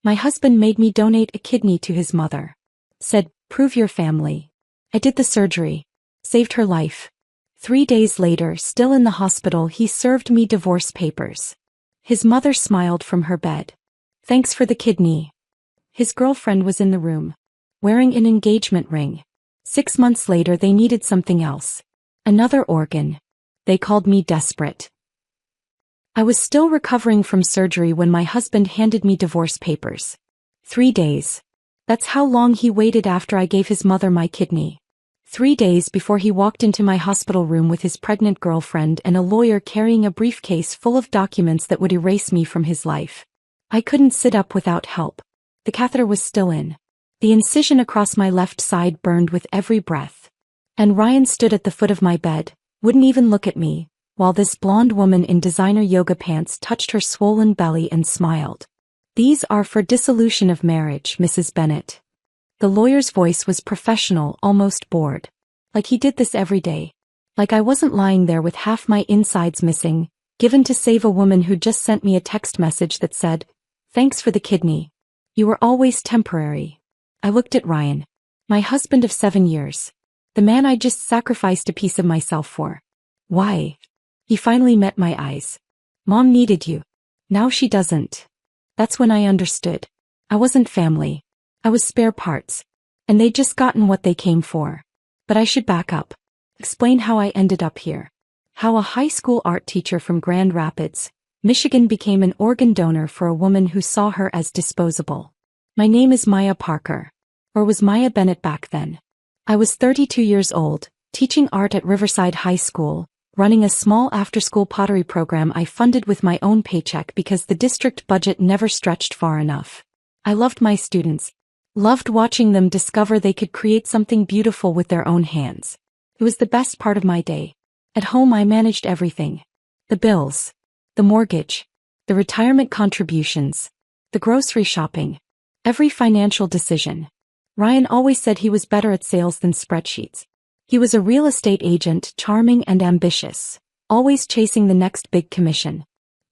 My husband made me donate a kidney to his mother. Said, prove your family. I did the surgery. Saved her life. 3 days later, still in the hospital, he served me divorce papers. His mother smiled from her bed. Thanks for the kidney. His girlfriend was in the room, wearing an engagement ring. 6 months later, they needed something else. Another organ. They called me desperate. I was still recovering from surgery when my husband handed me divorce papers. 3 days. That's how long he waited after I gave his mother my kidney. 3 days before he walked into my hospital room with his pregnant girlfriend and a lawyer carrying a briefcase full of documents that would erase me from his life. I couldn't sit up without help. The catheter was still in. The incision across my left side burned with every breath. And Ryan stood at the foot of my bed, wouldn't even look at me, while this blonde woman in designer yoga pants touched her swollen belly and smiled. These are for dissolution of marriage, Mrs. Bennett. The lawyer's voice was professional, almost bored. Like he did this every day. Like I wasn't lying there with half my insides missing, given to save a woman who just sent me a text message that said, "Thanks for the kidney. You were always temporary." I looked at Ryan. My husband of 7 years. The man I just sacrificed a piece of myself for. Why? He finally met my eyes. Mom needed you. Now she doesn't. That's when I understood. I wasn't family. I was spare parts. And they'd just gotten what they came for. But I should back up. Explain how I ended up here. How a high school art teacher from Grand Rapids, Michigan became an organ donor for a woman who saw her as disposable. My name is Maya Parker. Or was Maya Bennett back then. I was 32 years old, teaching art at Riverside High School, running a small after-school pottery program I funded with my own paycheck because the district budget never stretched far enough. I loved my students. Loved watching them discover they could create something beautiful with their own hands. It was the best part of my day. At home I managed everything. The bills. The mortgage. The retirement contributions. The grocery shopping. Every financial decision. Ryan always said he was better at sales than spreadsheets. He was a real estate agent, charming and ambitious, always chasing the next big commission.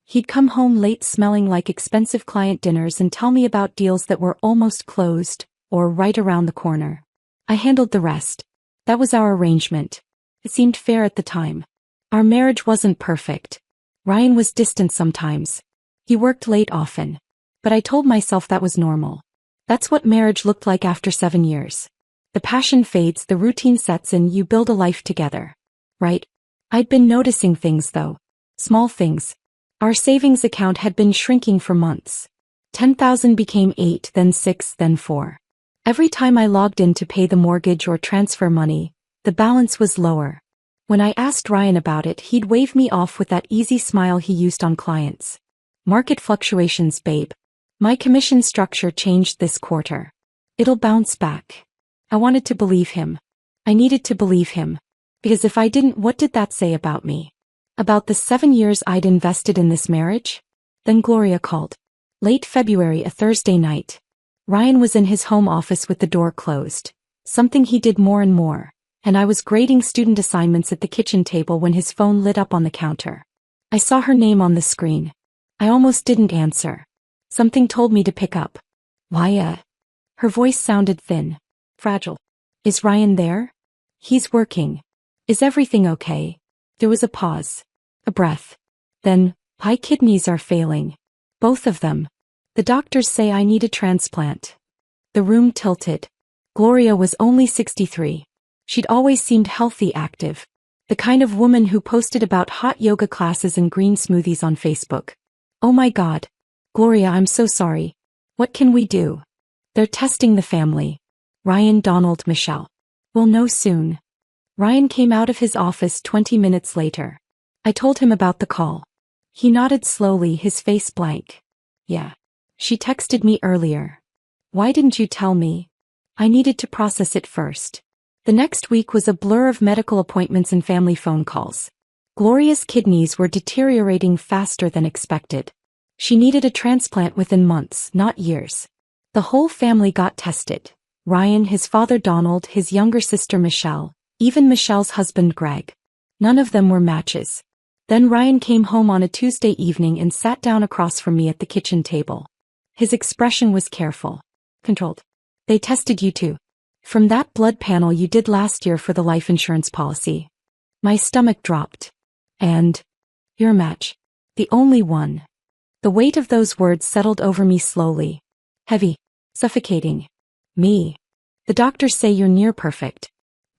He'd come home late smelling like expensive client dinners and tell me about deals that were almost closed, or right around the corner. I handled the rest. That was our arrangement. It seemed fair at the time. Our marriage wasn't perfect. Ryan was distant sometimes. He worked late often. But I told myself that was normal. That's what marriage looked like after 7 years. The passion fades, the routine sets in, you build a life together. Right? I'd been noticing things though. Small things. Our savings account had been shrinking for months. 10,000 became 8, then 6, then 4. Every time I logged in to pay the mortgage or transfer money, the balance was lower. When I asked Ryan about it, he'd wave me off with that easy smile he used on clients. Market fluctuations, babe. My commission structure changed this quarter. It'll bounce back. I wanted to believe him. I needed to believe him. Because if I didn't, what did that say about me? About the 7 years I'd invested in this marriage? Then Gloria called. Late February, a Thursday night. Ryan was in his home office with the door closed. Something he did more and more. And I was grading student assignments at the kitchen table when his phone lit up on the counter. I saw her name on the screen. I almost didn't answer. Something told me to pick up. Why, Her voice sounded thin. Fragile. Is Ryan there? He's working. Is everything okay? There was a pause. A breath. Then, my kidneys are failing. Both of them. The doctors say I need a transplant. The room tilted. Gloria was only 63. She'd always seemed healthy, active. The kind of woman who posted about hot yoga classes and green smoothies on Facebook. Oh my God. Gloria, I'm so sorry. What can we do? They're testing the family. Ryan, Donald, Michelle. We'll know soon. Ryan came out of his office 20 minutes later. I told him about the call. He nodded slowly, his face blank. Yeah. She texted me earlier. Why didn't you tell me? I needed to process it first. The next week was a blur of medical appointments and family phone calls. Gloria's kidneys were deteriorating faster than expected. She needed a transplant within months, not years. The whole family got tested. Ryan, his father Donald, his younger sister Michelle, even Michelle's husband Greg. None of them were matches. Then Ryan came home on a Tuesday evening and sat down across from me at the kitchen table. His expression was careful, controlled. They tested you too. From that blood panel you did last year for the life insurance policy. My stomach dropped. And your match. The only one. The weight of those words settled over me slowly. Heavy. Suffocating. Me. The doctors say you're near perfect.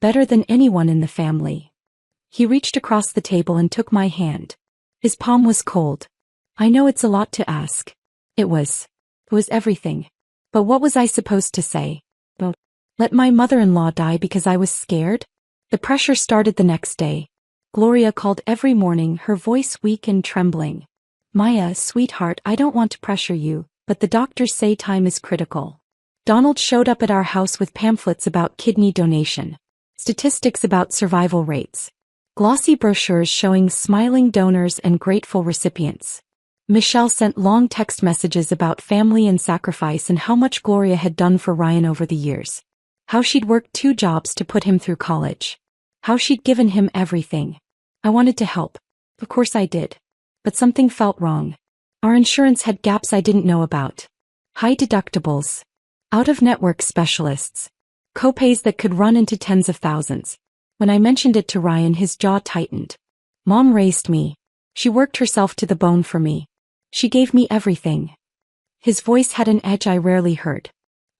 Better than anyone in the family. He reached across the table and took my hand. His palm was cold. I know it's a lot to ask. It was everything. But what was I supposed to say? Let my mother-in-law die because I was scared? The pressure started the next day. Gloria called every morning, her voice weak and trembling. Maya, sweetheart, I don't want to pressure you, but the doctors say time is critical. Donald showed up at our house with pamphlets about kidney donation. Statistics about survival rates. Glossy brochures showing smiling donors and grateful recipients. Michelle sent long text messages about family and sacrifice and how much Gloria had done for Ryan over the years. How she'd worked 2 jobs to put him through college. How she'd given him everything. I wanted to help. Of course I did. But something felt wrong. Our insurance had gaps I didn't know about. High deductibles. Out-of-network specialists. Copays that could run into tens of thousands. When I mentioned it to Ryan, his jaw tightened. Mom raised me. She worked herself to the bone for me. She gave me everything. His voice had an edge I rarely heard.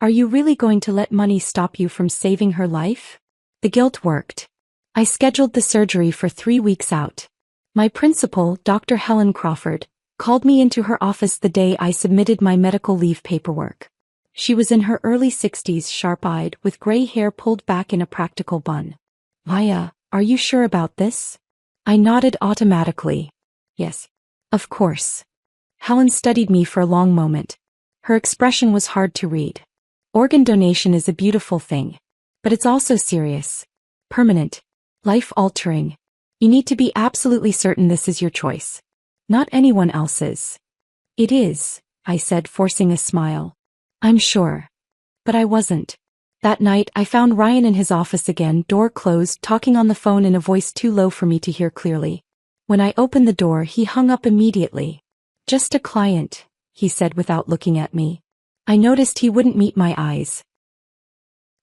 Are you really going to let money stop you from saving her life? The guilt worked. I scheduled the surgery for 3 weeks out. My principal, Dr. Helen Crawford, called me into her office the day I submitted my medical leave paperwork. She was in her early 60s, sharp-eyed, with gray hair pulled back in a practical bun. Maya, are you sure about this? I nodded automatically. Yes. Of course. Helen studied me for a long moment. Her expression was hard to read. Organ donation is a beautiful thing. But it's also serious. Permanent. Life-altering. You need to be absolutely certain this is your choice. Not anyone else's. It is, I said, forcing a smile. I'm sure. But I wasn't. That night, I found Ryan in his office again, door closed, talking on the phone in a voice too low for me to hear clearly. When I opened the door, he hung up immediately. Just a client, he said without looking at me. I noticed he wouldn't meet my eyes.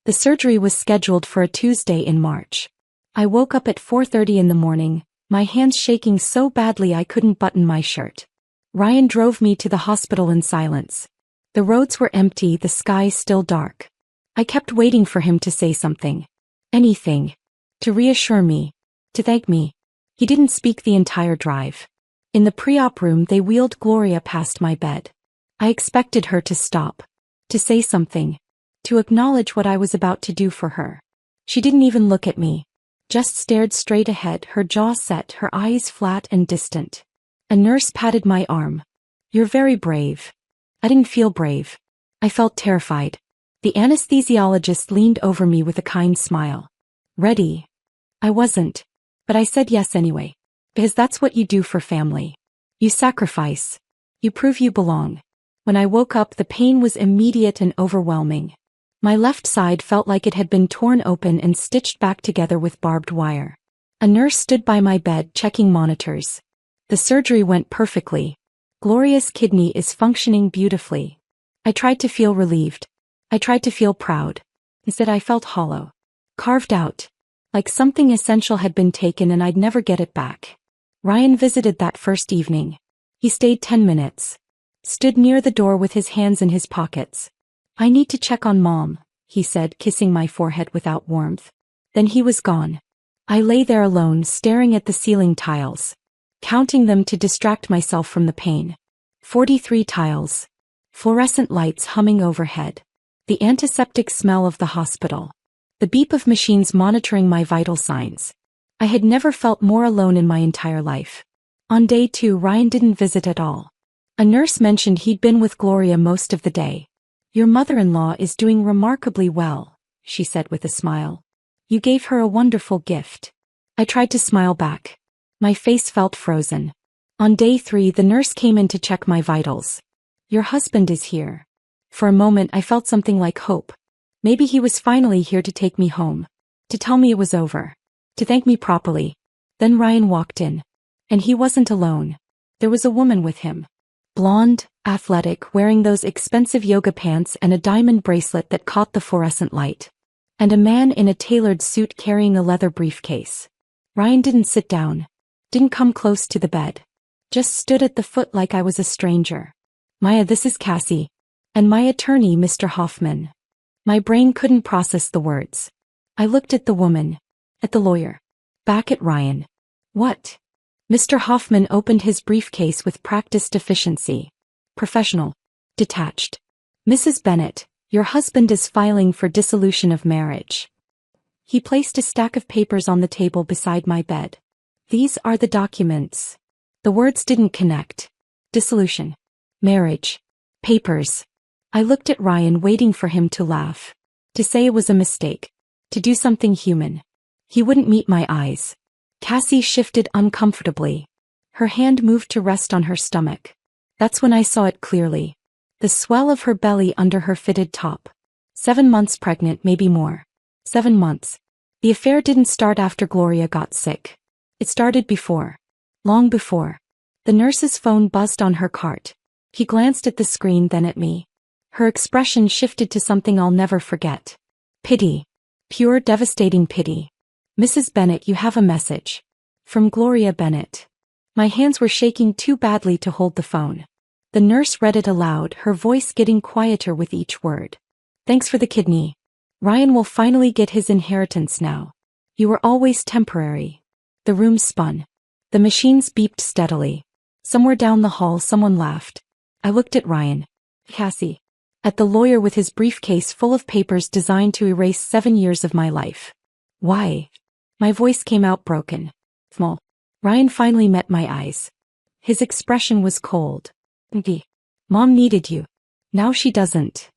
The surgery was scheduled for a Tuesday in March. I woke up at 4:30 in the morning, my hands shaking so badly I couldn't button my shirt. Ryan drove me to the hospital in silence. The roads were empty, the sky still dark. I kept waiting for him to say something. Anything. To reassure me. To thank me. He didn't speak the entire drive. In the pre-op room they wheeled Gloria past my bed. I expected her to stop. To say something. To acknowledge what I was about to do for her. She didn't even look at me. Just stared straight ahead, her jaw set, her eyes flat and distant. A nurse patted my arm. You're very brave. I didn't feel brave. I felt terrified. The anesthesiologist leaned over me with a kind smile. Ready? I wasn't. But I said yes anyway. Because that's what you do for family. You sacrifice. You prove you belong. When I woke up, the pain was immediate and overwhelming. My left side felt like it had been torn open and stitched back together with barbed wire. A nurse stood by my bed checking monitors. The surgery went perfectly. Gloria's kidney is functioning beautifully. I tried to feel relieved. I tried to feel proud. Instead I felt hollow. Carved out. Like something essential had been taken and I'd never get it back. Ryan visited that first evening. He stayed 10 minutes. Stood near the door with his hands in his pockets. I need to check on Mom, he said, kissing my forehead without warmth. Then he was gone. I lay there alone, staring at the ceiling tiles. Counting them to distract myself from the pain. 43 tiles. Fluorescent lights humming overhead. The antiseptic smell of the hospital. The beep of machines monitoring my vital signs. I had never felt more alone in my entire life. On day 2, Ryan didn't visit at all. A nurse mentioned he'd been with Gloria most of the day. Your mother-in-law is doing remarkably well, she said with a smile. You gave her a wonderful gift. I tried to smile back. My face felt frozen. On day 3, the nurse came in to check my vitals. Your husband is here. For a moment I felt something like hope. Maybe he was finally here to take me home. To tell me it was over. To thank me properly. Then Ryan walked in. And he wasn't alone. There was a woman with him. Blonde, athletic, wearing those expensive yoga pants and a diamond bracelet that caught the fluorescent light. And a man in a tailored suit carrying a leather briefcase. Ryan didn't sit down. Didn't come close to the bed. Just stood at the foot like I was a stranger. Maya, this is Cassie. And my attorney, Mr. Hoffman. My brain couldn't process the words. I looked at the woman. At the lawyer. Back at Ryan. What? Mr. Hoffman opened his briefcase with practiced efficiency. Professional. Detached. Mrs. Bennett, your husband is filing for dissolution of marriage. He placed a stack of papers on the table beside my bed. These are the documents. The words didn't connect. Dissolution. Marriage. Papers. I looked at Ryan, waiting for him to laugh. To say it was a mistake. To do something human. He wouldn't meet my eyes. Cassie shifted uncomfortably. Her hand moved to rest on her stomach. That's when I saw it clearly. The swell of her belly under her fitted top. 7 months pregnant, maybe more. 7 months. The affair didn't start after Gloria got sick. It started before. Long before. The nurse's phone buzzed on her cart. He glanced at the screen, then at me. Her expression shifted to something I'll never forget. Pity. Pure, devastating pity. Mrs. Bennett, you have a message. From Gloria Bennett. My hands were shaking too badly to hold the phone. The nurse read it aloud, her voice getting quieter with each word. Thanks for the kidney. Ryan will finally get his inheritance now. You were always temporary. The room spun. The machines beeped steadily. Somewhere down the hall someone laughed. I looked at Ryan. Cassie. At the lawyer with his briefcase full of papers designed to erase 7 years of my life. Why? My voice came out broken. Small. Ryan finally met my eyes. His expression was cold. Mom needed you. Now she doesn't.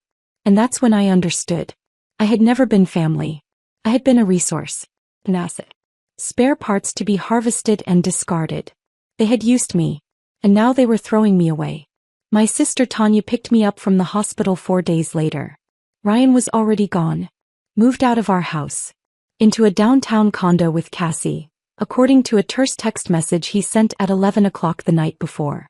And that's when I understood. I had never been family. I had been a resource. An asset. Spare parts to be harvested and discarded. They had used me. And now they were throwing me away. My sister Tanya picked me up from the hospital 4 days later. Ryan was already gone. Moved out of our house. Into a downtown condo with Cassie, according to a terse text message he sent at 11 o'clock the night before.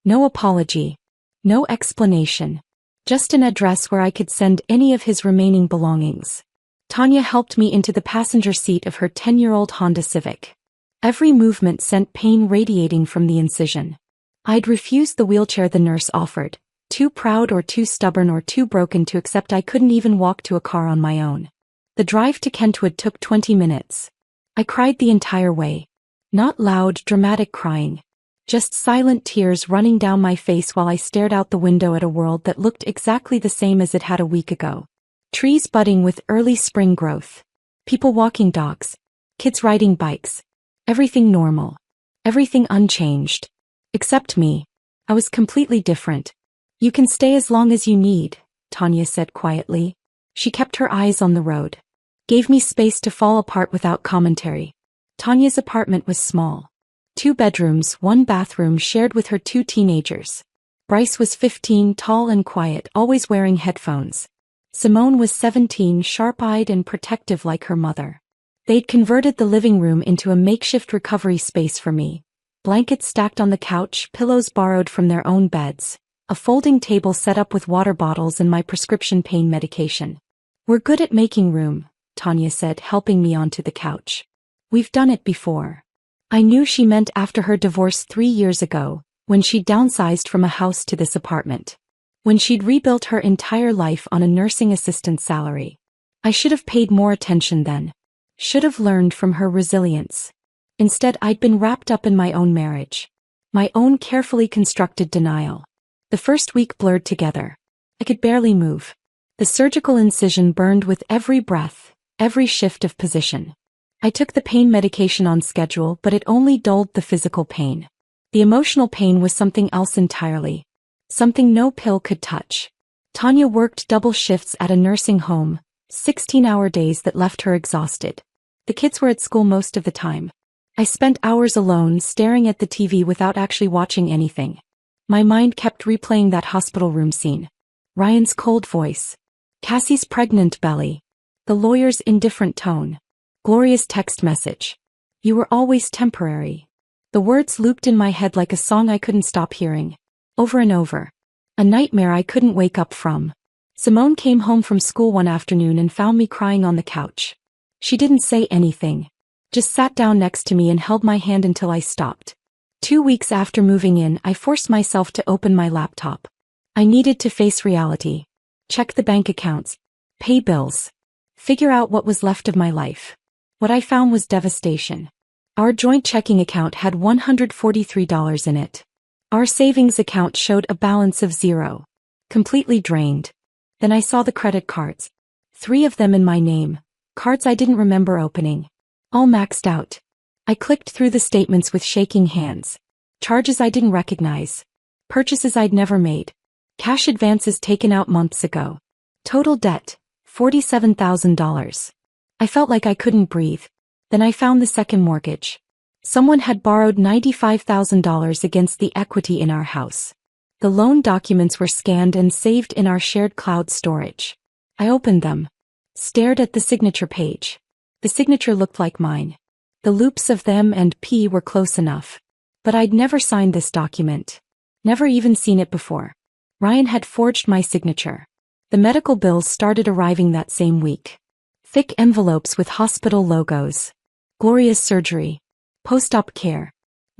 No apology. No explanation. Just an address where I could send any of his remaining belongings. Tanya helped me into the passenger seat of her 10-year-old Honda Civic. Every movement sent pain radiating from the incision. I'd refused the wheelchair the nurse offered, too proud or too stubborn or too broken to accept I couldn't even walk to a car on my own. The drive to Kentwood took 20 minutes. I cried the entire way. Not loud, dramatic crying. Just silent tears running down my face while I stared out the window at a world that looked exactly the same as it had a week ago. Trees budding with early spring growth. People walking dogs. Kids riding bikes. Everything normal. Everything unchanged. Except me. I was completely different. You can stay as long as you need, Tanya said quietly. She kept her eyes on the road. Gave me space to fall apart without commentary. Tanya's apartment was small. 2 bedrooms, 1 bathroom shared with her 2 teenagers. Bryce was 15, tall and quiet, always wearing headphones. Simone was 17, sharp-eyed and protective like her mother. They'd converted the living room into a makeshift recovery space for me. Blankets stacked on the couch, pillows borrowed from their own beds. A folding table set up with water bottles and my prescription pain medication. We're good at making room, Tanya said, helping me onto the couch. We've done it before. I knew she meant after her divorce 3 years ago, when she'd downsized from a house to this apartment. When she'd rebuilt her entire life on a nursing assistant salary. I should have paid more attention then. Should have learned from her resilience. Instead, I'd been wrapped up in my own marriage. My own carefully constructed denial. The first week blurred together. I could barely move. The surgical incision burned with every breath, every shift of position. I took the pain medication on schedule, but it only dulled the physical pain. The emotional pain was something else entirely. Something no pill could touch. Tanya worked double shifts at a nursing home, 16-hour days that left her exhausted. The kids were at school most of the time. I spent hours alone staring at the TV without actually watching anything. My mind kept replaying that hospital room scene. Ryan's cold voice. Cassie's pregnant belly. The lawyer's indifferent tone. Gloria's text message. You were always temporary. The words looped in my head like a song I couldn't stop hearing. Over and over. A nightmare I couldn't wake up from. Simone came home from school one afternoon and found me crying on the couch. She didn't say anything. Just sat down next to me and held my hand until I stopped. 2 weeks after moving in, I forced myself to open my laptop. I needed to face reality. Check the bank accounts. Pay bills. Figure out what was left of my life. What I found was devastation. Our joint checking account had $143 in it. Our savings account showed a balance of 0. Completely drained. Then I saw the credit cards. 3 of them in my name. Cards I didn't remember opening. All maxed out. I clicked through the statements with shaking hands. Charges I didn't recognize. Purchases I'd never made. Cash advances taken out months ago. Total debt, $47,000. I felt like I couldn't breathe. Then I found the second mortgage. Someone had borrowed $95,000 against the equity in our house. The loan documents were scanned and saved in our shared cloud storage. I opened them. Stared at the signature page. The signature looked like mine. The loops of them and P were close enough. But I'd never signed this document. Never even seen it before. Ryan had forged my signature. The medical bills started arriving that same week. Thick envelopes with hospital logos. Gloria's surgery. Post-op care.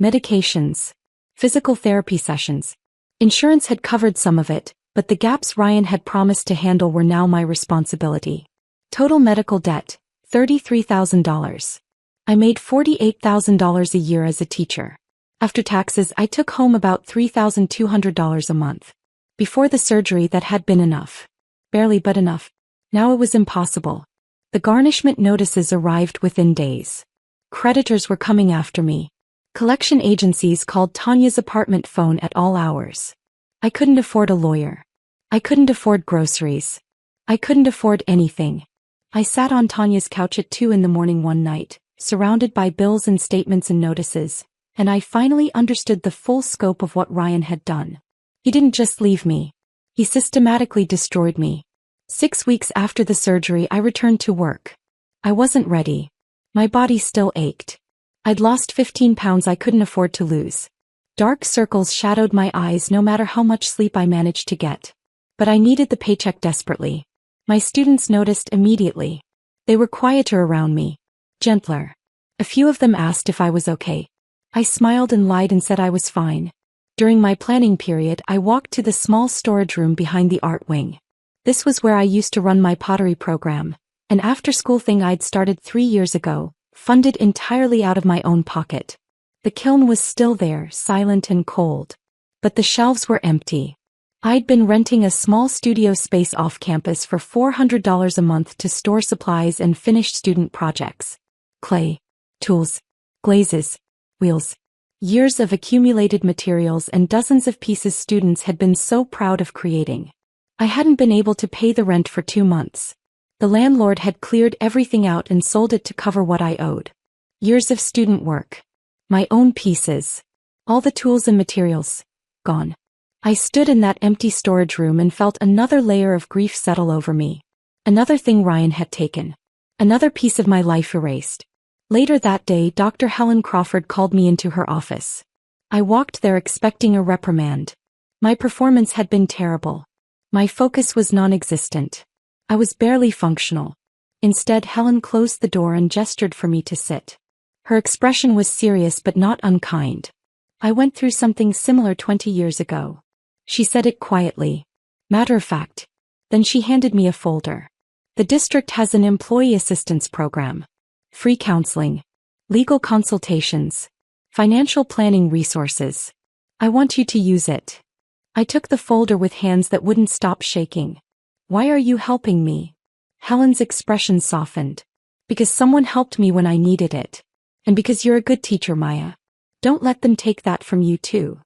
Medications. Physical therapy sessions. Insurance had covered some of it, but the gaps Ryan had promised to handle were now my responsibility. Total medical debt, $33,000. I made $48,000 a year as a teacher. After taxes, I took home about $3,200 a month. Before the surgery, that had been enough. Barely, but enough. Now it was impossible. The garnishment notices arrived within days. Creditors were coming after me. Collection agencies called Tanya's apartment phone at all hours. I couldn't afford a lawyer. I couldn't afford groceries. I couldn't afford anything. I sat on Tanya's couch at 2 a.m. one night, surrounded by bills and statements and notices, and I finally understood the full scope of what Ryan had done. He didn't just leave me. He systematically destroyed me. 6 weeks after the surgery, I returned to work. I wasn't ready. My body still ached. I'd lost 15 pounds I couldn't afford to lose. Dark circles shadowed my eyes no matter how much sleep I managed to get. But I needed the paycheck desperately. My students noticed immediately. They were quieter around me. Gentler. A few of them asked if I was okay. I smiled and lied and said I was fine. During my planning period, I walked to the small storage room behind the art wing. This was where I used to run my pottery program, an after-school thing I'd started 3 years ago, funded entirely out of my own pocket. The kiln was still there, silent and cold. But the shelves were empty. I'd been renting a small studio space off campus for $400 a month to store supplies and finished student projects. Clay, tools, glazes, wheels. Years of accumulated materials and dozens of pieces students had been so proud of creating. I hadn't been able to pay the rent for 2 months. The landlord had cleared everything out and sold it to cover what I owed. Years of student work. My own pieces. All the tools and materials. Gone. I stood in that empty storage room and felt another layer of grief settle over me. Another thing Ryan had taken. Another piece of my life erased. Later that day, Dr. Helen Crawford called me into her office. I walked there expecting a reprimand. My performance had been terrible. My focus was non-existent. I was barely functional. Instead, Helen closed the door and gestured for me to sit. Her expression was serious but not unkind. I went through something similar 20 years ago. She said it quietly. Matter of fact. Then she handed me a folder. The district has an employee assistance program. Free counseling. Legal consultations. Financial planning resources. I want you to use it. I took the folder with hands that wouldn't stop shaking. Why are you helping me? Helen's expression softened. Because someone helped me when I needed it. And because you're a good teacher, Maya. Don't let them take that from you too.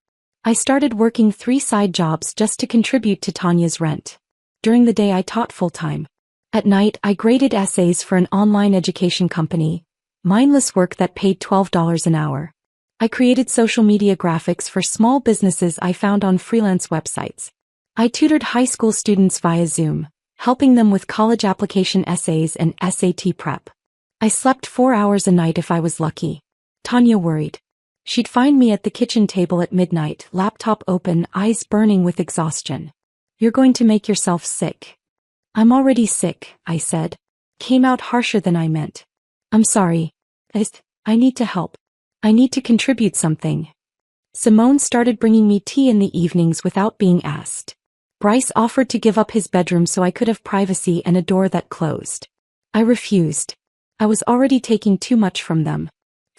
I started working 3 side jobs just to contribute to Tanya's rent. During the day I taught full-time. At night I graded essays for an online education company. Mindless work that paid $12 an hour. I created social media graphics for small businesses I found on freelance websites. I tutored high school students via Zoom, helping them with college application essays and SAT prep. I slept 4 hours a night if I was lucky. Tanya worried. She'd find me at the kitchen table at midnight, laptop open, eyes burning with exhaustion. "You're going to make yourself sick." "I'm already sick," I said. Came out harsher than I meant. "I'm sorry. I need to help. I need to contribute something." Simone started bringing me tea in the evenings without being asked. Bryce offered to give up his bedroom so I could have privacy and a door that closed. I refused. I was already taking too much from them.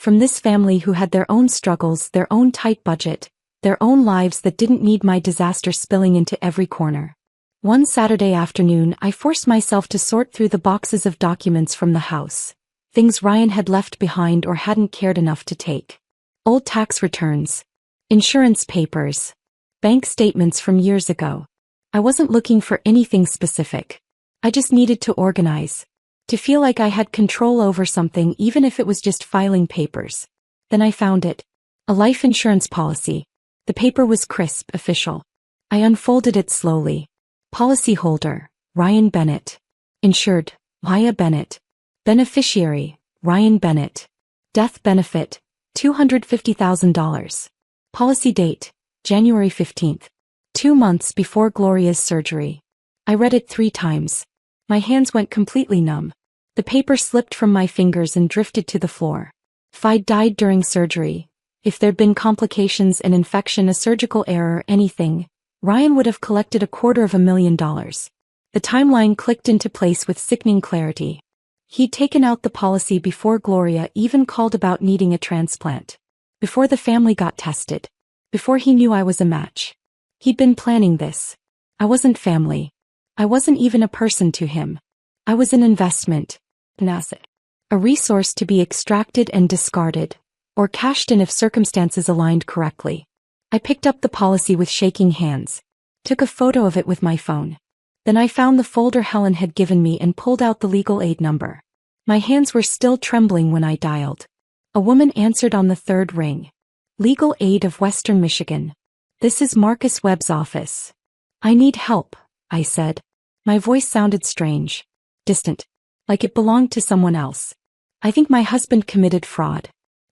From this family who had their own struggles, their own tight budget, their own lives that didn't need my disaster spilling into every corner. One Saturday afternoon, I forced myself to sort through the boxes of documents from the house. Things Ryan had left behind or hadn't cared enough to take. Old tax returns. Insurance papers. Bank statements from years ago. I wasn't looking for anything specific. I just needed to organize. To feel like I had control over something even if it was just filing papers. Then I found it. A life insurance policy. The paper was crisp, official. I unfolded it slowly. Policyholder, Ryan Bennett. Insured, Maya Bennett. Beneficiary, Ryan Bennett. Death benefit, $250,000. Policy date, January 15th. 2 months before Gloria's surgery. I read it 3 times. My hands went completely numb. The paper slipped from my fingers and drifted to the floor. If I'd died during surgery, if there'd been complications, an infection, a surgical error, anything, Ryan would have collected $250,000. The timeline clicked into place with sickening clarity. He'd taken out the policy before Gloria even called about needing a transplant. Before the family got tested. Before he knew I was a match. He'd been planning this. I wasn't family. I wasn't even a person to him. I was an investment. An asset. A resource to be extracted and discarded, or cashed in if circumstances aligned correctly. I picked up the policy with shaking hands. Took a photo of it with my phone. Then I found the folder Helen had given me and pulled out the legal aid number. My hands were still trembling when I dialed. A woman answered on the 3rd ring. Legal Aid of Western Michigan. "This is Marcus Webb's office." "I need help," I said. My voice sounded strange. Distant. Like it belonged to someone else. "I think my husband committed fraud.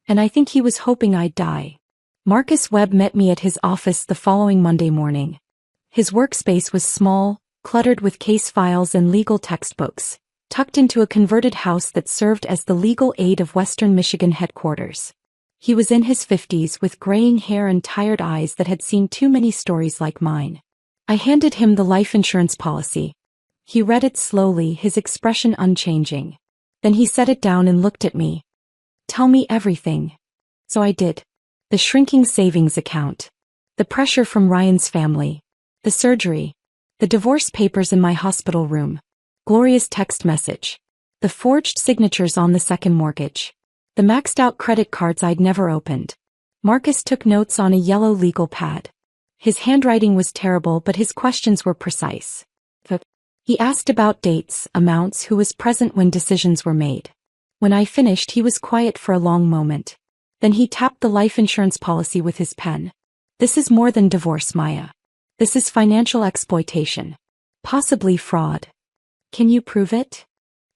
And I think he was hoping I'd die." Marcus Webb met me at his office the following Monday morning. His workspace was small, cluttered with case files and legal textbooks, tucked into a converted house that served as the Legal Aid of Western Michigan headquarters. He was in his 50s with graying hair and tired eyes that had seen too many stories like mine. I handed him the life insurance policy. He read it slowly, his expression unchanging. Then he set it down and looked at me. "Tell me everything." So I did. The shrinking savings account. The pressure from Ryan's family. The surgery. The divorce papers in my hospital room. Gloria's text message. The forged signatures on the second mortgage. The maxed out credit cards I'd never opened. Marcus took notes on a yellow legal pad. His handwriting was terrible, but his questions were precise. He asked about dates, amounts, who was present when decisions were made. When I finished, he was quiet for a long moment. Then he tapped the life insurance policy with his pen. "This is more than divorce, Maya. This is financial exploitation. Possibly fraud. Can you prove it?"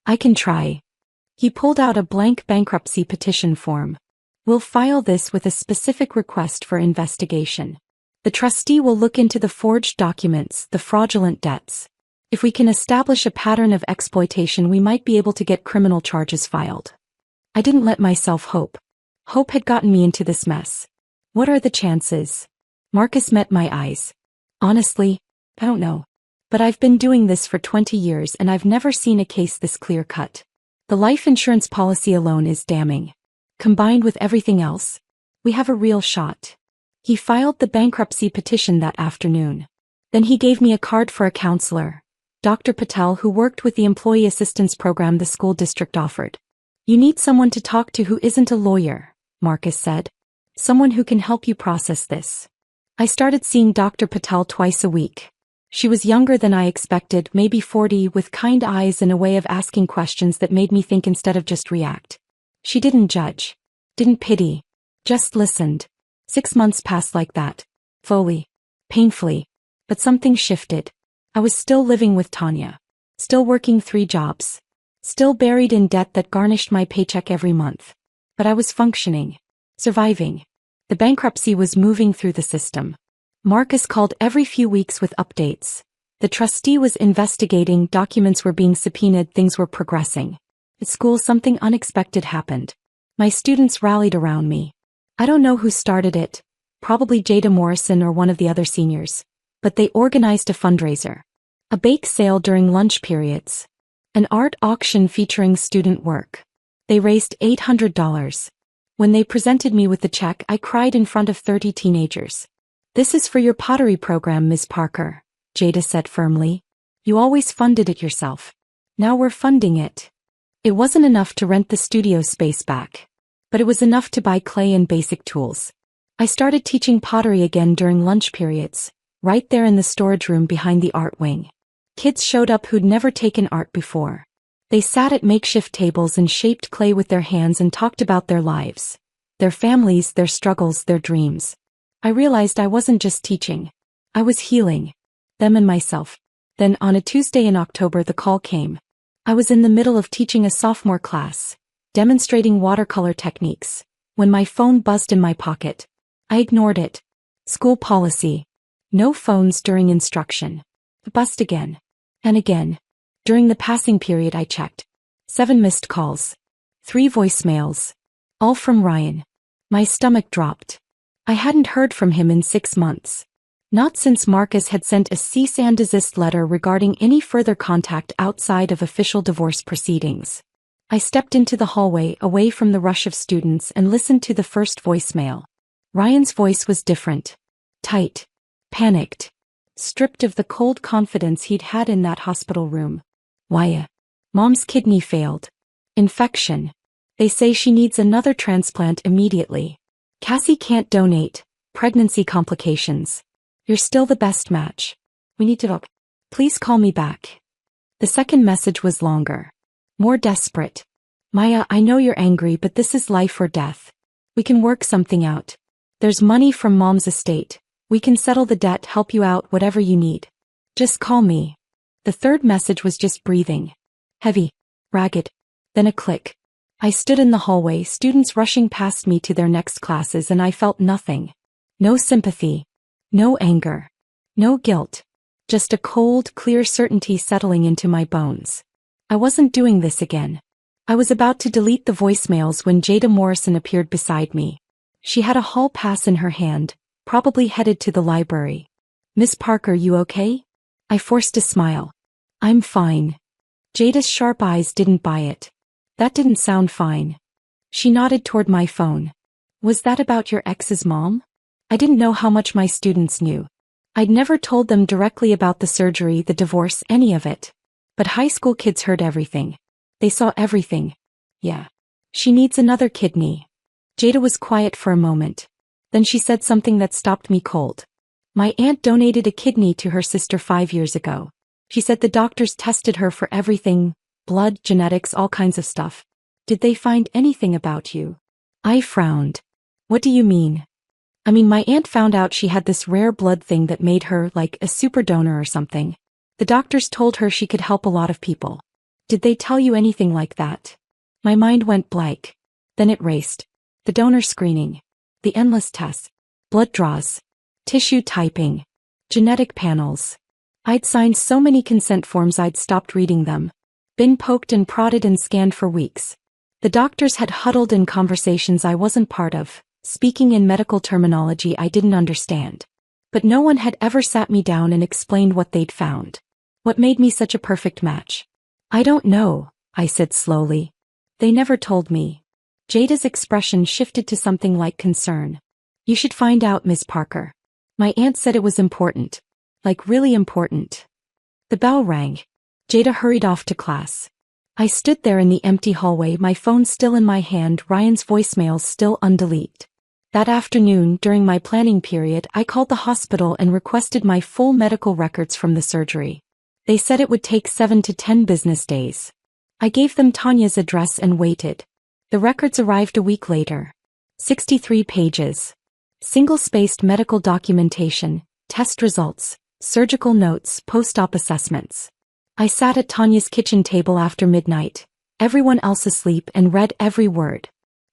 "I can try." He pulled out a blank bankruptcy petition form. "We'll file this with a specific request for investigation. The trustee will look into the forged documents, the fraudulent debts. If we can establish a pattern of exploitation, we might be able to get criminal charges filed." I didn't let myself hope. Hope had gotten me into this mess. "What are the chances?" Marcus met my eyes. "Honestly, I don't know. But I've been doing this for 20 years and I've never seen a case this clear-cut. The life insurance policy alone is damning. Combined with everything else, we have a real shot." He filed the bankruptcy petition that afternoon. Then he gave me a card for a counselor, Dr. Patel, who worked with the employee assistance program the school district offered. "You need someone to talk to who isn't a lawyer," Marcus said. "Someone who can help you process this." I started seeing Dr. Patel twice a week. She was younger than I expected, maybe 40, with kind eyes and a way of asking questions that made me think instead of just react. She didn't judge. Didn't pity. Just listened. 6 months passed like that. Slowly. Painfully. But something shifted. I was still living with Tanya. Still working 3 jobs. Still buried in debt that garnished my paycheck every month. But I was functioning. Surviving. The bankruptcy was moving through the system. Marcus called every few weeks with updates. The trustee was investigating, documents were being subpoenaed, things were progressing. At school, something unexpected happened. My students rallied around me. I don't know who started it, probably Jada Morrison or one of the other seniors. But they organized a fundraiser. A bake sale during lunch periods. An art auction featuring student work. They raised $800. When they presented me with the check, I cried in front of 30 teenagers. "This is for your pottery program, Ms. Parker," Jada said firmly. "You always funded it yourself. Now we're funding it." It wasn't enough to rent the studio space back. But it was enough to buy clay and basic tools. I started teaching pottery again during lunch periods, right there in the storage room behind the art wing. Kids showed up who'd never taken art before. They sat at makeshift tables and shaped clay with their hands and talked about their lives, their families, their struggles, their dreams. I realized I wasn't just teaching. I was healing them and myself. Then on a Tuesday in October the call came. I was in the middle of teaching a sophomore class, demonstrating watercolor techniques, when my phone buzzed in my pocket. I ignored it. School policy. No phones during instruction. It buzzed again. And again. During the passing period I checked. 7 missed calls. 3 voicemails. All from Ryan. My stomach dropped. I hadn't heard from him in 6 months. Not since Marcus had sent a cease and desist letter regarding any further contact outside of official divorce proceedings. I stepped into the hallway away from the rush of students and listened to the first voicemail. Ryan's voice was different. Tight. Panicked. Stripped of the cold confidence he'd had in that hospital room. "Why? Mom's kidney failed. Infection. They say she needs another transplant immediately. Cassie can't donate. Pregnancy complications. You're still the best match. We need to talk. Please call me back." The second message was longer. More desperate. "Maya, I know you're angry, but this is life or death. We can work something out. There's money from Mom's estate. We can settle the debt, help you out, whatever you need. Just call me." The third message was just breathing. Heavy. Ragged. Then a click. I stood in the hallway, students rushing past me to their next classes, and I felt nothing. No sympathy. No anger. No guilt. Just a cold, clear certainty settling into my bones. I wasn't doing this again. I was about to delete the voicemails when Jada Morrison appeared beside me. She had a hall pass in her hand, probably headed to the library. "Miss Parker, you okay?" I forced a smile. "I'm fine." Jada's sharp eyes didn't buy it. "That didn't sound fine." She nodded toward my phone. "Was that about your ex's mom?" I didn't know how much my students knew. I'd never told them directly about the surgery, the divorce, any of it. But high school kids heard everything. They saw everything. "Yeah. She needs another kidney." Jada was quiet for a moment. Then she said something that stopped me cold. "My aunt donated a kidney to her sister 5 years ago. She said the doctors tested her for everything, blood, genetics, all kinds of stuff. Did they find anything about you?" I frowned. "What do you mean?" "I mean, my aunt found out she had this rare blood thing that made her like a super donor or something. The doctors told her she could help a lot of people. Did they tell you anything like that?" My mind went blank. Then it raced. The donor screening. The endless tests. Blood draws. Tissue typing. Genetic panels. I'd signed so many consent forms I'd stopped reading them. Been poked and prodded and scanned for weeks. The doctors had huddled in conversations I wasn't part of, speaking in medical terminology I didn't understand. But no one had ever sat me down and explained what they'd found. What made me such a perfect match? "I don't know," I said slowly. "They never told me." Jada's expression shifted to something like concern. "You should find out, Miss Parker. My aunt said it was important. Like really important." The bell rang. Jada hurried off to class. I stood there in the empty hallway, my phone still in my hand, Ryan's voicemails still undeleted. That afternoon, during my planning period, I called the hospital and requested my full medical records from the surgery. They said it would take 7 to 10 business days. I gave them Tanya's address and waited. The records arrived a week later. 63 pages. Single-spaced medical documentation, test results, surgical notes, post-op assessments. I sat at Tanya's kitchen table after midnight, everyone else asleep, and read every word.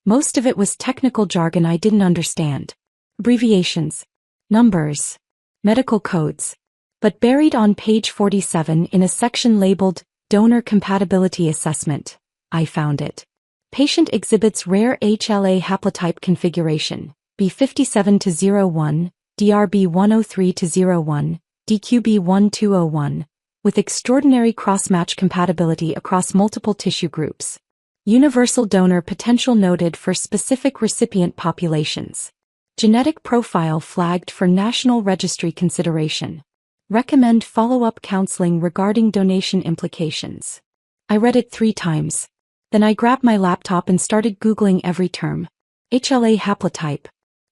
Most of it was technical jargon I didn't understand. abbreviations, numbers, medical codes. But buried on page 47 in a section labeled Donor Compatibility Assessment, I found it. Patient exhibits rare HLA haplotype configuration, B57-01, DRB103-01, DQB1201, with extraordinary cross-match compatibility across multiple tissue groups. Universal donor potential noted for specific recipient populations. Genetic profile flagged for National Registry consideration. Recommend follow-up counseling regarding donation implications. I read it 3 times. Then I grabbed my laptop and started Googling every term. HLA haplotype,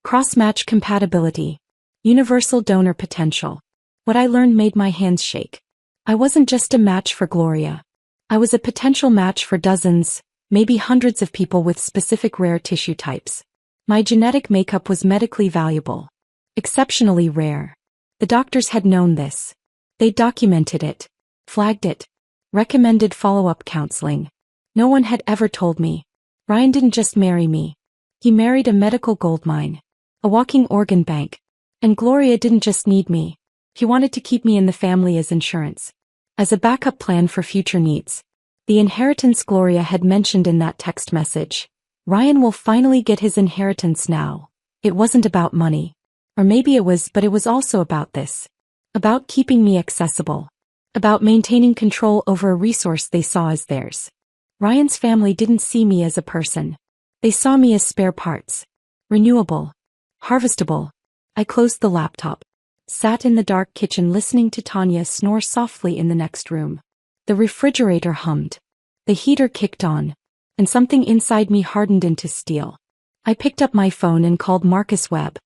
cross-match compatibility, universal donor potential. What I learned made my hands shake. I wasn't just a match for Gloria. I was a potential match for dozens, maybe hundreds of people with specific rare tissue types. My genetic makeup was medically valuable. Exceptionally rare. The doctors had known this. They documented it, flagged it, recommended follow-up counseling. No one had ever told me. Ryan didn't just marry me. He married a medical goldmine, a walking organ bank. And Gloria didn't just need me. He wanted to keep me in the family as insurance, as a backup plan for future needs. The inheritance Gloria had mentioned in that text message. Ryan will finally get his inheritance now. It wasn't about money. Or maybe it was, but it was also about this. About keeping me accessible. About maintaining control over a resource they saw as theirs. Ryan's family didn't see me as a person. They saw me as spare parts. Renewable. Harvestable. I closed the laptop. Sat in the dark kitchen listening to Tanya snore softly in the next room. The refrigerator hummed. The heater kicked on. And something inside me hardened into steel. I picked up my phone and called Marcus Webb.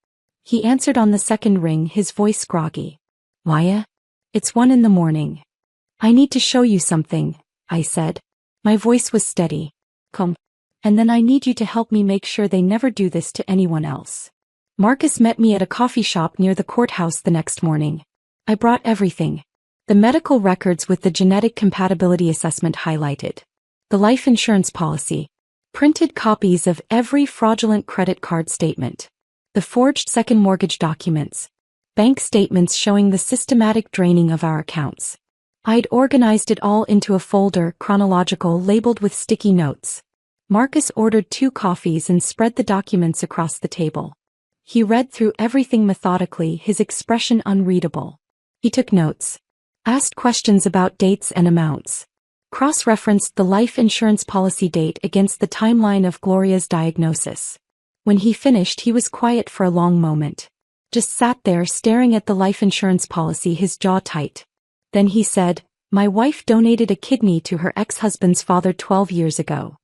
He answered on the second ring, his voice groggy. Maya? It's 1 a.m. I need to show you something, I said. My voice was steady. Come. And then I need you to help me make sure they never do this to anyone else. Marcus met me at a coffee shop near the courthouse the next morning. I brought everything. The medical records with the genetic compatibility assessment highlighted. The life insurance policy. Printed copies of every fraudulent credit card statement. The forged second mortgage documents. Bank statements showing the systematic draining of our accounts. I'd organized it all into a folder, chronological, labeled with sticky notes. Marcus ordered 2 coffees and spread the documents across the table. He read through everything methodically, his expression unreadable. He took notes. Asked questions about dates and amounts. Cross-referenced the life insurance policy date against the timeline of Gloria's diagnosis. When he finished, he was quiet for a long moment. Just sat there staring at the life insurance policy, his jaw tight. Then he said, "My wife donated a kidney to her ex-husband's father 12 years ago."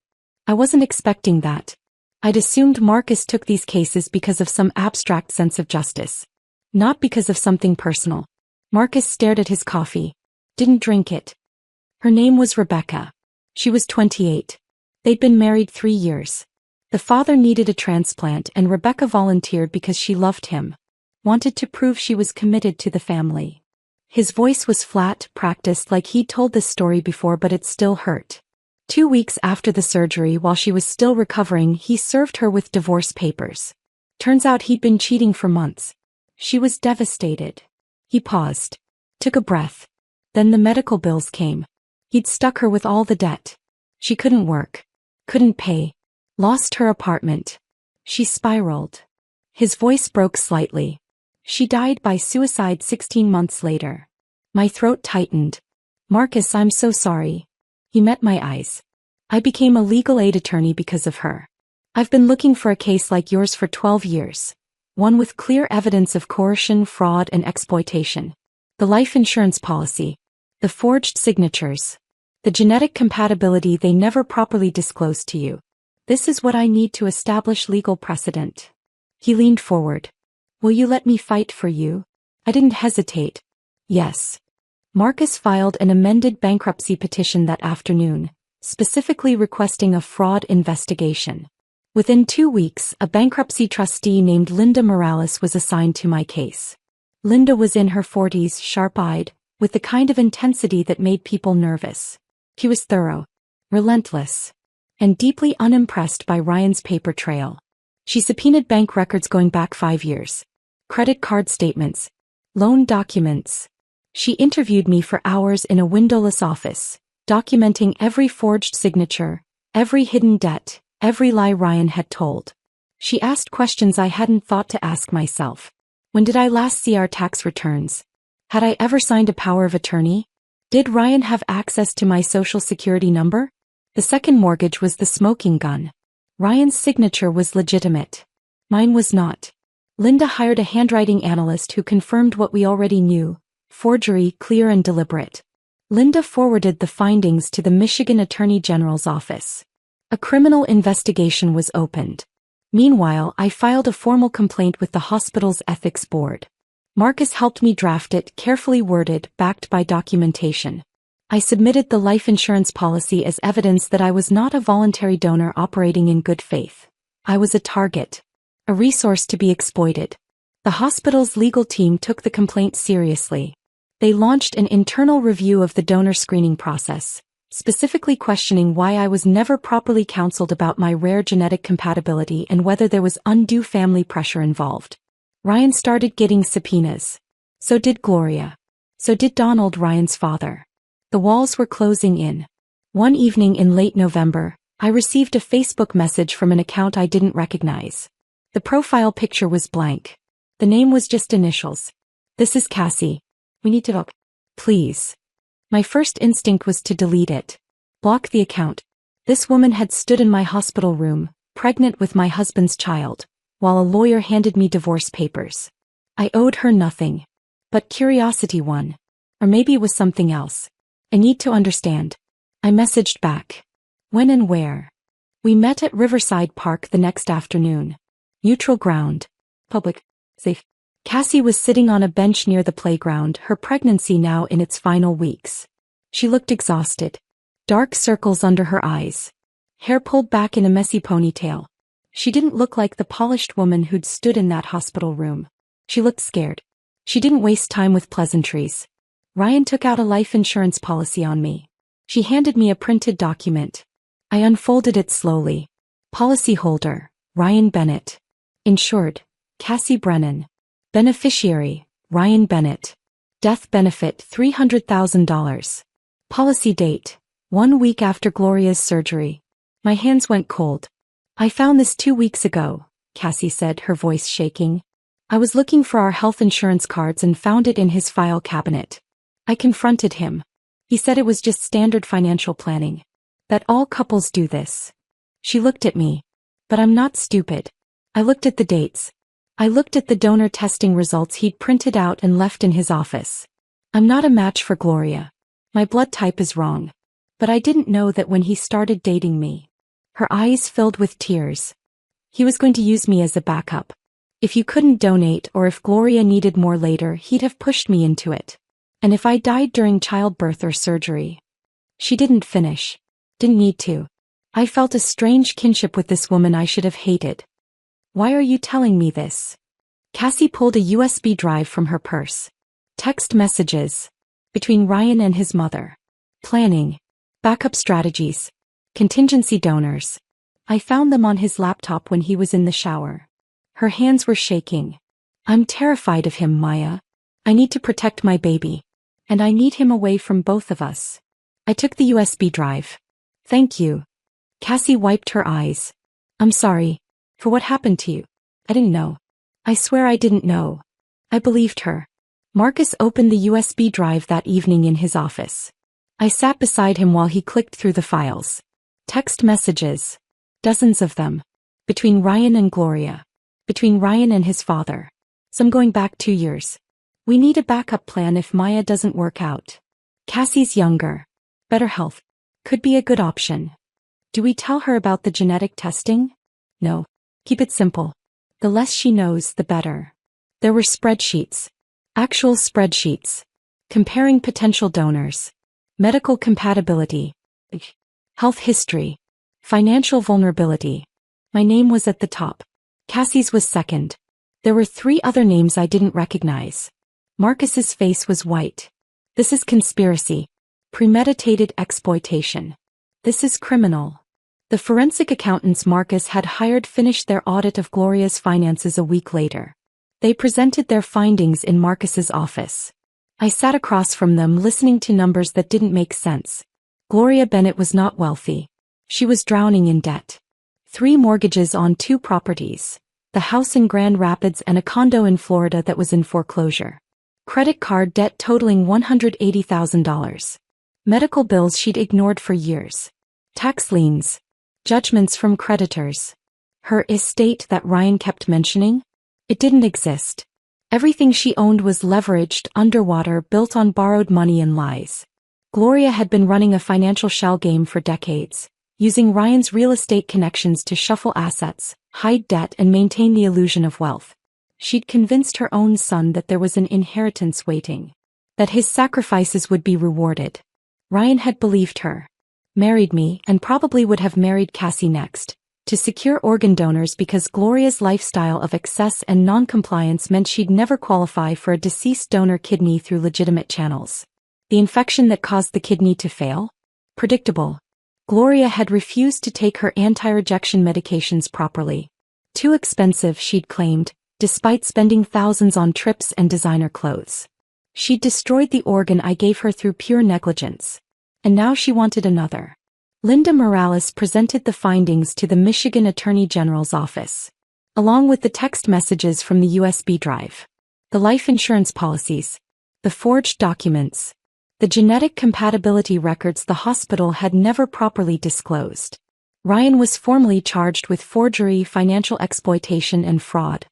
I wasn't expecting that. I'd assumed Marcus took these cases because of some abstract sense of justice. Not because of something personal. Marcus stared at his coffee. Didn't drink it. Her name was Rebecca. She was 28. They'd been married 3 years. The father needed a transplant and Rebecca volunteered because she loved him. Wanted to prove she was committed to the family. His voice was flat, practiced like he'd told this story before, but it still hurt. 2 weeks after the surgery, while she was still recovering, he served her with divorce papers. Turns out he'd been cheating for months. She was devastated. He paused. Took a breath. Then the medical bills came. He'd stuck her with all the debt. She couldn't work. Couldn't pay. Lost her apartment. She spiraled. His voice broke slightly. She died by suicide 16 months later. My throat tightened. Marcus, I'm so sorry. He met my eyes. I became a legal aid attorney because of her. I've been looking for a case like yours for 12 years. One with clear evidence of coercion, fraud, and exploitation. The life insurance policy. The forged signatures. The genetic compatibility they never properly disclosed to you. This is what I need to establish legal precedent. He leaned forward. Will you let me fight for you? I didn't hesitate. Yes. Marcus filed an amended bankruptcy petition that afternoon, specifically requesting a fraud investigation. Within 2 weeks, a bankruptcy trustee named Linda Morales was assigned to my case. Linda was in her 40s, sharp-eyed, with the kind of intensity that made people nervous. She was thorough, relentless, and deeply unimpressed by Ryan's paper trail. She subpoenaed bank records going back 5 years. Credit card statements. Loan documents. She interviewed me for hours in a windowless office, documenting every forged signature, every hidden debt, every lie Ryan had told. She asked questions I hadn't thought to ask myself. When did I last see our tax returns? Had I ever signed a power of attorney? Did Ryan have access to my social security number? The second mortgage was the smoking gun. Ryan's signature was legitimate. Mine was not. Linda hired a handwriting analyst who confirmed what we already knew: forgery, clear and deliberate. Linda forwarded the findings to the Michigan Attorney General's office. A criminal investigation was opened. Meanwhile, I filed a formal complaint with the hospital's ethics board. Marcus helped me draft it, carefully worded, backed by documentation. I submitted the life insurance policy as evidence that I was not a voluntary donor operating in good faith. I was a target. A resource to be exploited. The hospital's legal team took the complaint seriously. They launched an internal review of the donor screening process, specifically questioning why I was never properly counseled about my rare genetic compatibility and whether there was undue family pressure involved. Ryan started getting subpoenas. So did Gloria. So did Donald, Ryan's father. The walls were closing in. One evening in late November, I received a Facebook message from an account I didn't recognize. The profile picture was blank. The name was just initials. "This is Cassie. We need to talk. Please." My first instinct was to delete it. Block the account. This woman had stood in my hospital room, pregnant with my husband's child, while a lawyer handed me divorce papers. I owed her nothing. But curiosity won. Or maybe it was something else. I need to understand. I messaged back. When and where? We met at Riverside Park the next afternoon. Neutral ground. Public. Safe. Cassie was sitting on a bench near the playground, her pregnancy now in its final weeks. She looked exhausted. Dark circles under her eyes. Hair pulled back in a messy ponytail. She didn't look like the polished woman who'd stood in that hospital room. She looked scared. She didn't waste time with pleasantries. Ryan took out a life insurance policy on me. She handed me a printed document. I unfolded it slowly. Policyholder, Ryan Bennett. Insured, Cassie Brennan. Beneficiary, Ryan Bennett. Death benefit $300,000. Policy date, 1 week after Gloria's surgery. My hands went cold. "I found this 2 weeks ago," Cassie said, her voice shaking. "I was looking for our health insurance cards and found it in his file cabinet." I confronted him. He said it was just standard financial planning. That all couples do this. She looked at me. But I'm not stupid. I looked at the dates. I looked at the donor testing results he'd printed out and left in his office. I'm not a match for Gloria. My blood type is wrong. But I didn't know that when he started dating me. Her eyes filled with tears. He was going to use me as a backup. If you couldn't donate or if Gloria needed more later, he'd have pushed me into it. And if I died during childbirth or surgery. She didn't finish. Didn't need to. I felt a strange kinship with this woman I should have hated. "Why are you telling me this?" Cassie pulled a USB drive from her purse. Text messages. Between Ryan and his mother. Planning. Backup strategies. Contingency donors. I found them on his laptop when he was in the shower. Her hands were shaking. "I'm terrified of him, Maya. I need to protect my baby. And I need him away from both of us." I took the USB drive. "Thank you." Cassie wiped her eyes. "I'm sorry. For what happened to you. I didn't know. I swear I didn't know." I believed her. Marcus opened the USB drive that evening in his office. I sat beside him while he clicked through the files. Text messages. Dozens of them. Between Ryan and Gloria. Between Ryan and his father. Some going back 2 years. "We need a backup plan if Maya doesn't work out. Cassie's younger. Better health. Could be a good option. Do we tell her about the genetic testing? No. Keep it simple. The less she knows, the better." There were spreadsheets. Actual spreadsheets. Comparing potential donors. Medical compatibility. Health history. Financial vulnerability. My name was at the top. Cassie's was second. There were 3 other names I didn't recognize. Marcus's face was white. "This is conspiracy. Premeditated exploitation. This is criminal." The forensic accountants Marcus had hired finished their audit of Gloria's finances a week later. They presented their findings in Marcus's office. I sat across from them listening to numbers that didn't make sense. Gloria Bennett was not wealthy. She was drowning in debt. 3 mortgages on 2 properties, the house in Grand Rapids and a condo in Florida that was in foreclosure. Credit card debt totaling $180,000. Medical bills she'd ignored for years. Tax liens. Judgments from creditors. Her estate that Ryan kept mentioning? It didn't exist. Everything she owned was leveraged, underwater, built on borrowed money and lies. Gloria had been running a financial shell game for decades, using Ryan's real estate connections to shuffle assets, hide debt and maintain the illusion of wealth. She'd convinced her own son that there was an inheritance waiting, that his sacrifices would be rewarded. Ryan had believed her, married me, and probably would have married Cassie next, to secure organ donors because Gloria's lifestyle of excess and non-compliance meant she'd never qualify for a deceased donor kidney through legitimate channels. The infection that caused the kidney to fail? Predictable. Gloria had refused to take her anti-rejection medications properly. Too expensive, she'd claimed, despite spending thousands on trips and designer clothes. She'd destroyed the organ I gave her through pure negligence. And now she wanted another. Linda Morales presented the findings to the Michigan Attorney General's office, along with the text messages from the USB drive, the life insurance policies, the forged documents, the genetic compatibility records the hospital had never properly disclosed. Ryan was formally charged with forgery, financial exploitation, and fraud.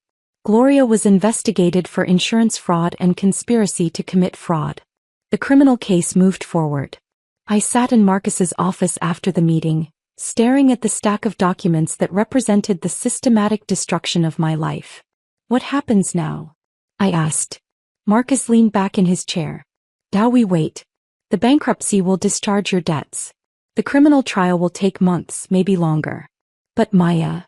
Gloria was investigated for insurance fraud and conspiracy to commit fraud. The criminal case moved forward. I sat in Marcus's office after the meeting, staring at the stack of documents that represented the systematic destruction of my life. What happens now? I asked. Marcus leaned back in his chair. Now we wait. The bankruptcy will discharge your debts. The criminal trial will take months, maybe longer. But Maya.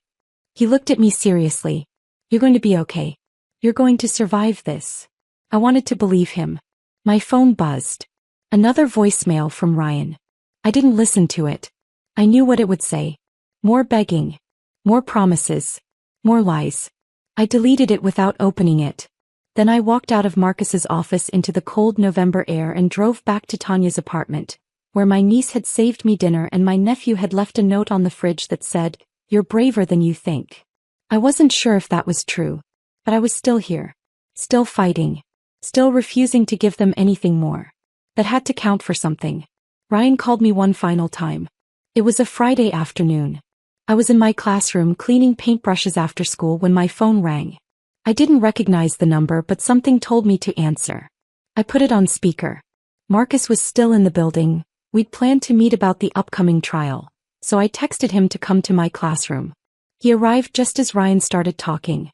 He looked at me seriously. You're going to be okay. You're going to survive this. I wanted to believe him. My phone buzzed. Another voicemail from Ryan. I didn't listen to it. I knew what it would say. More begging. More promises. More lies. I deleted it without opening it. Then I walked out of Marcus's office into the cold November air and drove back to Tanya's apartment, where my niece had saved me dinner and my nephew had left a note on the fridge that said, "You're braver than you think." I wasn't sure if that was true, but I was still here, still fighting, still refusing to give them anything more. That had to count for something. Ryan called me one final time. It was a Friday afternoon. I was in my classroom cleaning paintbrushes after school when my phone rang. I didn't recognize the number, but something told me to answer. I put it on speaker. Marcus was still in the building. We'd planned to meet about the upcoming trial, so I texted him to come to my classroom. He arrived just as Ryan started talking.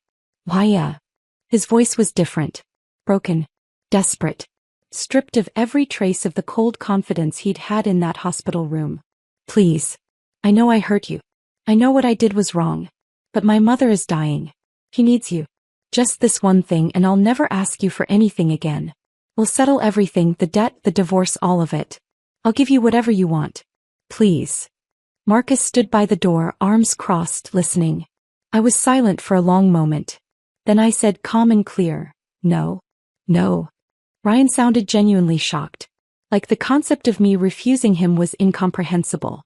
Why? His voice was different. Broken. Desperate. Stripped of every trace of the cold confidence he'd had in that hospital room. Please. I know I hurt you. I know what I did was wrong. But my mother is dying. He needs you. Just this one thing and I'll never ask you for anything again. We'll settle everything, the debt, the divorce, all of it. I'll give you whatever you want. Please. Marcus stood by the door, arms crossed, listening. I was silent for a long moment. Then I said calm and clear, no. No. Ryan sounded genuinely shocked. Like the concept of me refusing him was incomprehensible.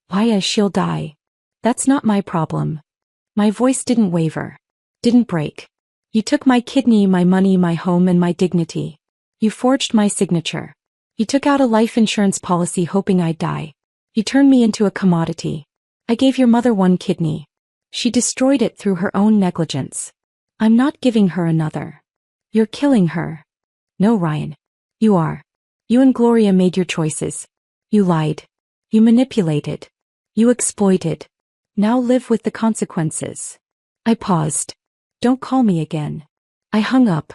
Why, she'll die. That's not my problem. My voice didn't waver. Didn't break. You took my kidney, my money, my home, and my dignity. You forged my signature. You took out a life insurance policy hoping I'd die. You turned me into a commodity. I gave your mother one kidney. She destroyed it through her own negligence. I'm not giving her another. You're killing her. No, Ryan. You are. You and Gloria made your choices. You lied. You manipulated. You exploited. Now live with the consequences. I paused. Don't call me again. I hung up.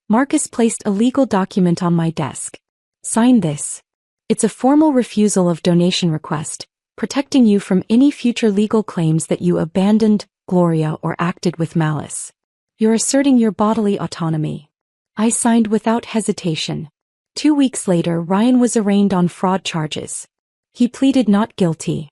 Marcus placed a legal document on my desk. Sign this. It's a formal refusal of donation request, protecting you from any future legal claims that you abandoned Gloria or acted with malice. You're asserting your bodily autonomy. I signed without hesitation. 2 weeks later, Ryan was arraigned on fraud charges. He pleaded not guilty.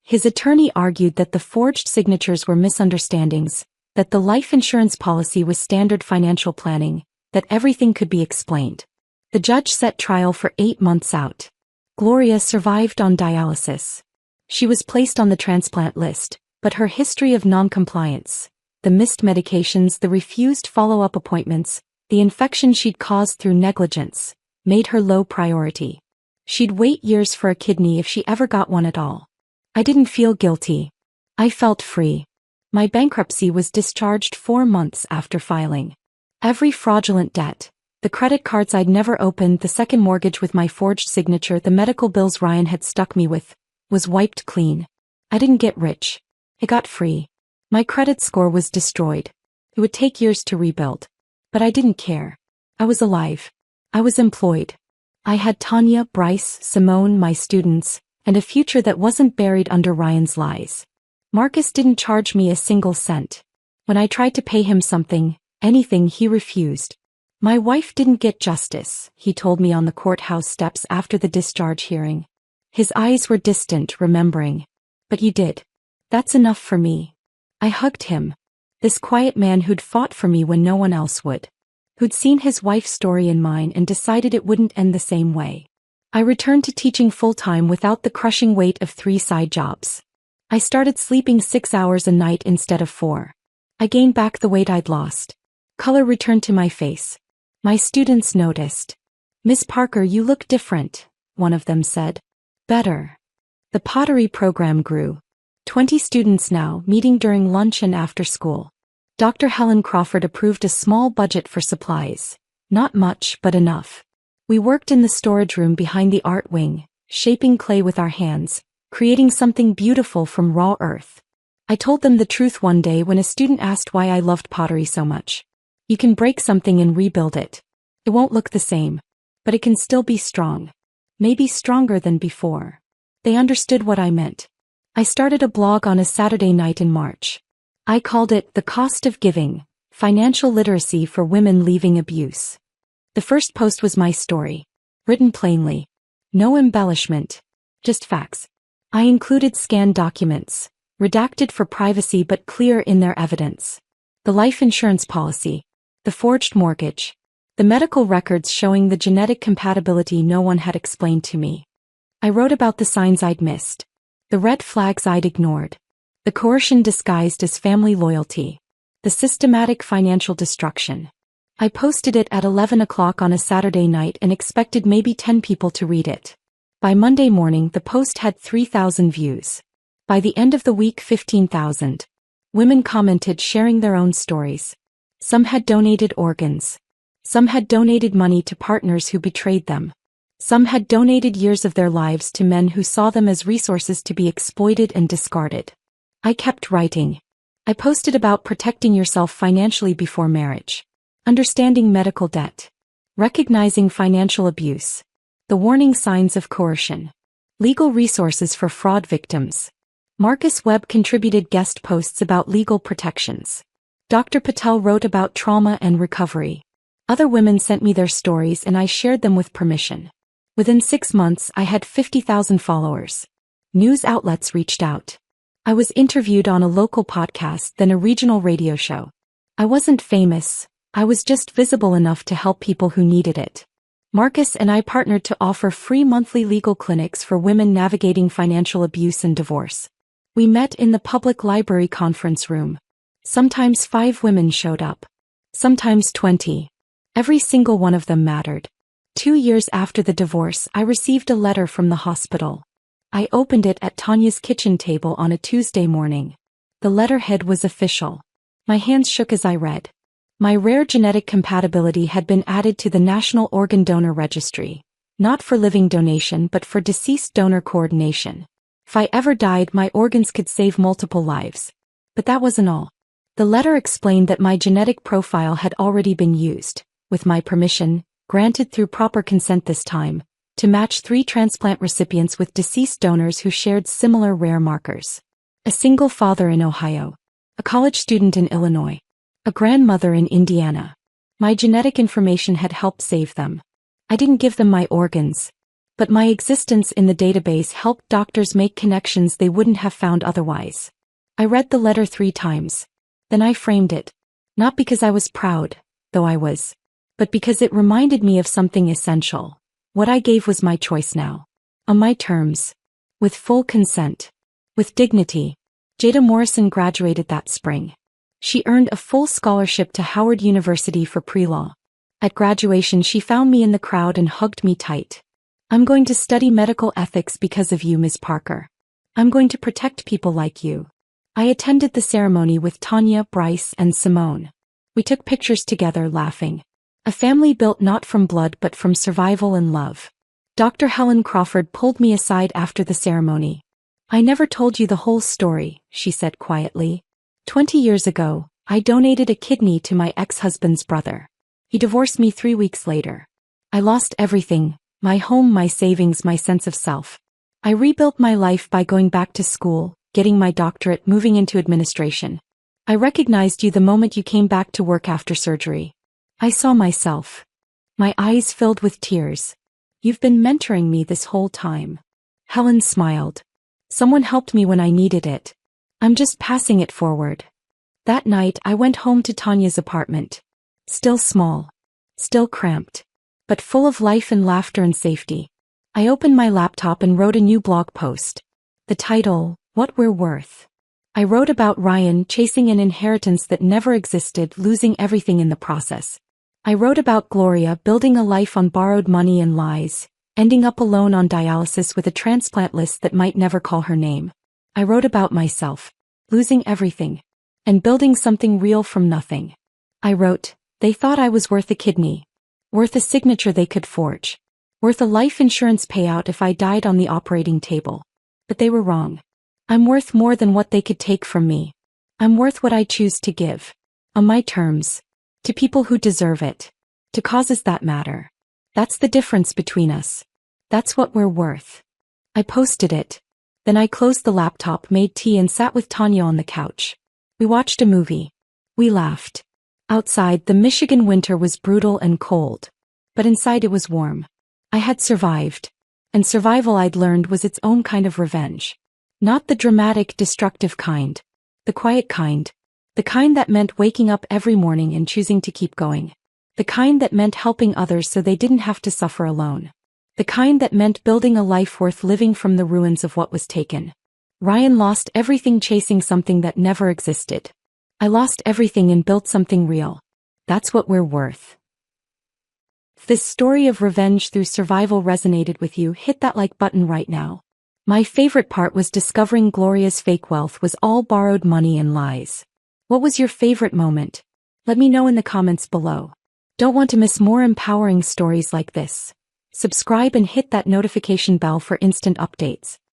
His attorney argued that the forged signatures were misunderstandings, that the life insurance policy was standard financial planning, that everything could be explained. The judge set trial for 8 months out. Gloria survived on dialysis. She was placed on the transplant list, but her history of non-compliance, the missed medications, the refused follow-up appointments, the infection she'd caused through negligence, made her low priority. She'd wait years for a kidney if she ever got one at all. I didn't feel guilty. I felt free. My bankruptcy was discharged 4 months after filing. Every fraudulent debt, the credit cards I'd never opened, the second mortgage with my forged signature, the medical bills Ryan had stuck me with, was wiped clean. I didn't get rich. I got free. My credit score was destroyed. It would take years to rebuild. But I didn't care. I was alive. I was employed. I had Tanya, Bryce, Simone, my students, and a future that wasn't buried under Ryan's lies. Marcus didn't charge me a single cent. When I tried to pay him something, anything, he refused. My wife didn't get justice, he told me on the courthouse steps after the discharge hearing. His eyes were distant, remembering. But you did. That's enough for me. I hugged him. This quiet man who'd fought for me when no one else would. Who'd seen his wife's story in mine and decided it wouldn't end the same way. I returned to teaching full-time without the crushing weight of 3 side jobs. I started sleeping 6 hours a night instead of 4. I gained back the weight I'd lost. Color returned to my face. My students noticed. "Miss Parker, you look different," one of them said. "Better." The pottery program grew. 20 students now, meeting during lunch and after school. Dr. Helen Crawford approved a small budget for supplies. Not much, but enough. We worked in the storage room behind the art wing, shaping clay with our hands, creating something beautiful from raw earth. I told them the truth one day when a student asked why I loved pottery so much. You can break something and rebuild it. It won't look the same, but it can still be strong. Maybe stronger than before. They understood what I meant. I started a blog on a Saturday night in March. I called it The Cost of Giving, Financial Literacy for Women Leaving Abuse. The first post was my story, written plainly. No embellishment, just facts. I included scanned documents, redacted for privacy but clear in their evidence. The life insurance policy, the forged mortgage, the medical records showing the genetic compatibility no one had explained to me. I wrote about the signs I'd missed, the red flags I'd ignored, the coercion disguised as family loyalty, the systematic financial destruction. I posted it at 11 o'clock on a Saturday night and expected maybe 10 people to read it. By Monday morning, the post had 3,000 views. By the end of the week, 15,000. Women commented, sharing their own stories. Some had donated organs. Some had donated money to partners who betrayed them. Some had donated years of their lives to men who saw them as resources to be exploited and discarded. I kept writing. I posted about protecting yourself financially before marriage. Understanding medical debt. Recognizing financial abuse. The warning signs of coercion. Legal resources for fraud victims. Marcus Webb contributed guest posts about legal protections. Dr. Patel wrote about trauma and recovery. Other women sent me their stories and I shared them with permission. Within 6 months, I had 50,000 followers. News outlets reached out. I was interviewed on a local podcast, then a regional radio show. I wasn't famous. I was just visible enough to help people who needed it. Marcus and I partnered to offer free monthly legal clinics for women navigating financial abuse and divorce. We met in the public library conference room. Sometimes 5 women showed up. Sometimes 20. Every single one of them mattered. 2 years after the divorce, I received a letter from the hospital. I opened it at Tanya's kitchen table on a Tuesday morning. The letterhead was official. My hands shook as I read. My rare genetic compatibility had been added to the National Organ Donor Registry, not for living donation but for deceased donor coordination. If I ever died, my organs could save multiple lives. But that wasn't all. The letter explained that my genetic profile had already been used, with my permission, granted through proper consent this time, to match 3 transplant recipients with deceased donors who shared similar rare markers. A single father in Ohio, a college student in Illinois, a grandmother in Indiana. My genetic information had helped save them. I didn't give them my organs. But my existence in the database helped doctors make connections they wouldn't have found otherwise. I read the letter 3 times. Then I framed it. Not because I was proud, though I was, but because it reminded me of something essential. What I gave was my choice now. On my terms. With full consent. With dignity. Jada Morrison graduated that spring. She earned a full scholarship to Howard University for pre-law. At graduation she found me in the crowd and hugged me tight. I'm going to study medical ethics because of you, Ms. Parker. I'm going to protect people like you. I attended the ceremony with Tanya, Bryce, and Simone. We took pictures together, laughing. A family built not from blood but from survival and love. Dr. Helen Crawford pulled me aside after the ceremony. I never told you the whole story, she said quietly. 20 years ago, I donated a kidney to my ex-husband's brother. He divorced me 3 weeks later. I lost everything, my home, my savings, my sense of self. I rebuilt my life by going back to school, getting my doctorate, moving into administration. I recognized you the moment you came back to work after surgery. I saw myself. My eyes filled with tears. You've been mentoring me this whole time. Helen smiled. Someone helped me when I needed it. I'm just passing it forward. That night I went home to Tanya's apartment. Still small. Still cramped. But full of life and laughter and safety. I opened my laptop and wrote a new blog post. The title, What We're Worth. I wrote about Ryan chasing an inheritance that never existed, losing everything in the process. I wrote about Gloria building a life on borrowed money and lies, ending up alone on dialysis with a transplant list that might never call her name. I wrote about myself, losing everything, and building something real from nothing. I wrote, they thought I was worth a kidney, worth a signature they could forge, worth a life insurance payout if I died on the operating table. But they were wrong. I'm worth more than what they could take from me. I'm worth what I choose to give. On my terms. To people who deserve it. To causes that matter. That's the difference between us. That's what we're worth. I posted it. Then I closed the laptop, made tea and sat with Tanya on the couch. We watched a movie. We laughed. Outside, the Michigan winter was brutal and cold. But inside it was warm. I had survived. And survival, I'd learned, was its own kind of revenge. Not the dramatic, destructive kind. The quiet kind. The kind that meant waking up every morning and choosing to keep going. The kind that meant helping others so they didn't have to suffer alone. The kind that meant building a life worth living from the ruins of what was taken. Ryan lost everything chasing something that never existed. I lost everything and built something real. That's what we're worth. If this story of revenge through survival resonated with you, hit that like button right now. My favorite part was discovering Gloria's fake wealth was all borrowed money and lies. What was your favorite moment? Let me know in the comments below. Don't want to miss more empowering stories like this? Subscribe and hit that notification bell for instant updates.